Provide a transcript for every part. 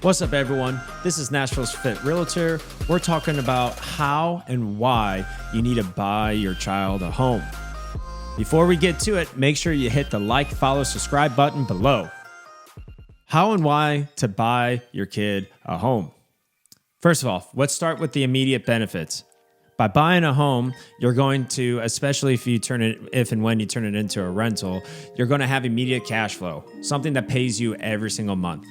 What's up, everyone? This is Nashville's Fit Realtor. We're talking about how and why you need to buy your child a home. Before we get to it, make sure you hit the like, follow, subscribe button below. How and why to buy your kid a home. First of all, let's start with the immediate benefits. By buying a home, you're going to, especially if and when you turn it into a rental, you're going to have immediate cash flow, something that pays you every single month.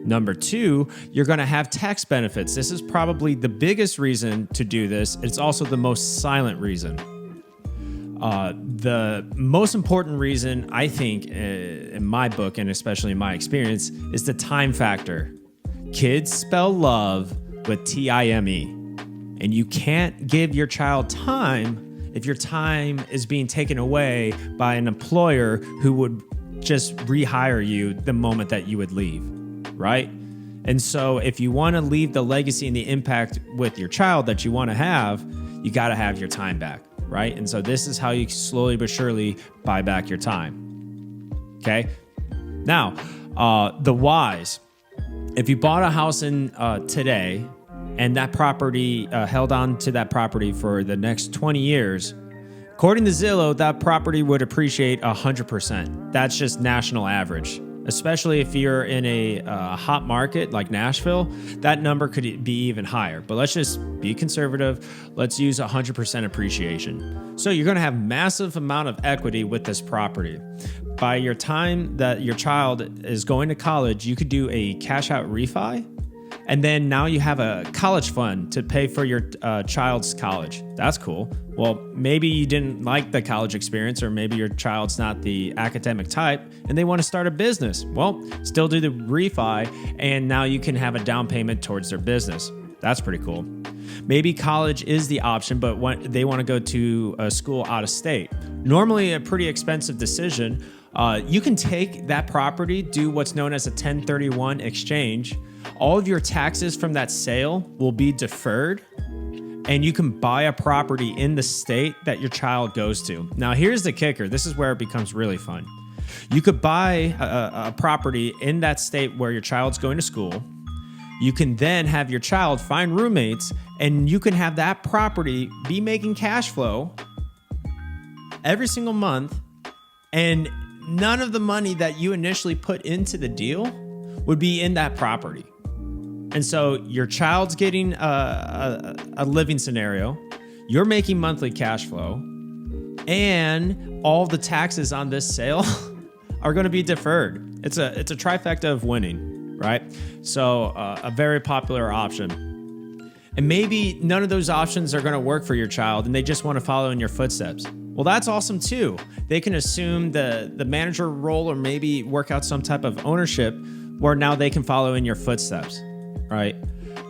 Number two, you're going to have tax benefits. This is probably the biggest reason to do this. It's also the most silent reason. The most important reason, I think, in my book, and especially in my experience, is the time factor. Kids spell love with T-I-M-E. And you can't give your child time if your time is being taken away by an employer who would just rehire you the moment that you would leave. Right? And so if you want to leave the legacy and the impact with your child that you want to have, you got to have your time back, right? And so this is how you slowly but surely buy back your time. Okay? Now, the whys. If you bought a house in today and that property held on to that property for the next 20 years, according to Zillow, that property would appreciate 100%. That's just national average. Especially if you're in a hot market like Nashville, that number could be even higher. But let's just be conservative. Let's use 100% appreciation. So you're going to have massive amount of equity with this property. By your time that your child is going to college, you could do a cash out refi. And then now you have a college fund to pay for your child's college. That's cool. Well, maybe you didn't like the college experience, or maybe your child's not the academic type and they want to start a business. Well, still do the refi, and now you can have a down payment towards their business. That's pretty cool. Maybe college is the option, but they want to go to a school out of state. Normally a pretty expensive decision. You can take that property, do what's known as a 1031 exchange. All of your taxes from that sale will be deferred, and you can buy a property in the state that your child goes to. Now, here's the kicker. This is where it becomes really fun. You could buy a property in that state where your child's going to school. You can then have your child find roommates, and you can have that property be making cash flow every single month, and none of the money that you initially put into the deal would be in that property. And so your child's getting a living scenario, you're making monthly cash flow, and all the taxes on this sale are going to be deferred. It's a trifecta of winning, right? So a very popular option. And maybe none of those options are going to work for your child, and they just want to follow in your footsteps. Well, that's awesome too. They can assume the manager role, or maybe work out some type of ownership where now they can follow in your footsteps, right?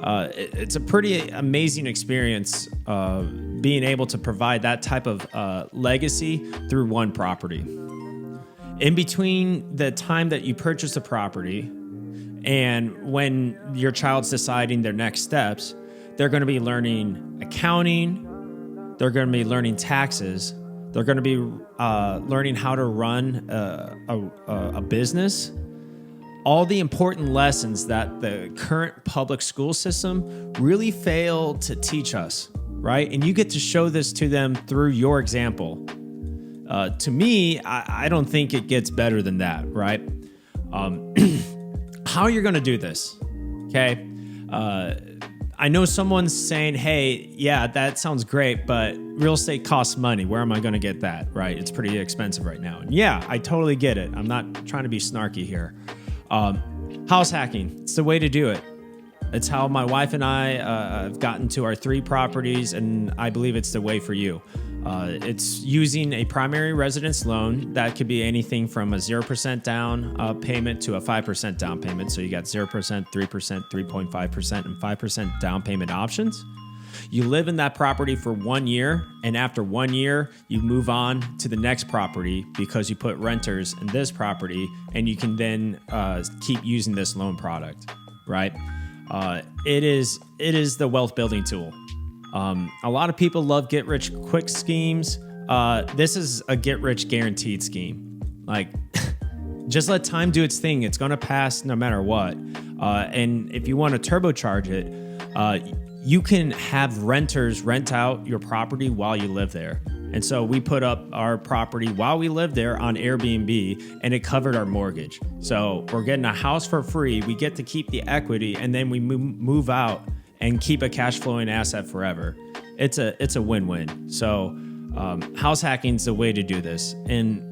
It's a pretty amazing experience being able to provide that type of legacy through one property. In between the time that you purchase a property and when your child's deciding their next steps, they're going to be learning accounting, they're going to be learning taxes, they're going to be learning how to run a business. All the important lessons that the current public school system really failed to teach us, right? And you get to show this to them through your example. To me, I don't think it gets better than that, right? How you're going to do this, okay? I know someone's saying, hey, yeah, that sounds great, but real estate costs money. Where am I going to get that, right? It's pretty expensive right now. And yeah, I totally get it. I'm not trying to be snarky here. House hacking, it's the way to do it. It's how my wife and I have gotten to our 3 properties, and I believe it's the way for you. It's using a primary residence loan that could be anything from a 0% down payment to a 5% down payment. So you got 0%, 3%, 3.5%, and 5% down payment options. You live in that property for 1 year, and after 1 year, you move on to the next property because you put renters in this property, and you can then keep using this loan product, right? It is the wealth building tool. A lot of people love get rich quick schemes. This is a get rich guaranteed scheme. Like Just let time do its thing. It's going to pass no matter what. And if you want to turbocharge it, you can have renters rent out your property while you live there. And so we put up our property while we lived there on Airbnb, and it covered our mortgage. So we're getting a house for free. We get to keep the equity, and then we move out and keep a cash flowing asset forever. It's a win-win. So house hacking is the way to do this. And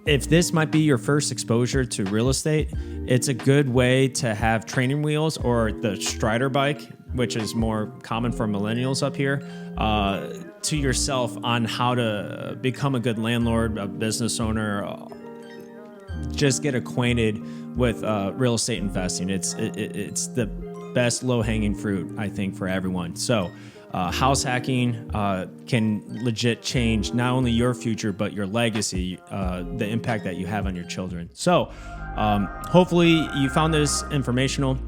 if this might be your first exposure to real estate, it's a good way to have training wheels or the Strider bike, which is more common for millennials up here, to yourself on how to become a good landlord, a business owner. Just get acquainted with real estate investing. It's the best low-hanging fruit, I think, for everyone. So house hacking can legit change not only your future, but your legacy, the impact that you have on your children. So hopefully you found this informational.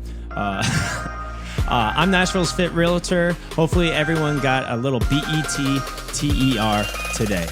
I'm Nashville's Fit Realtor. Hopefully everyone got a little BETTER today.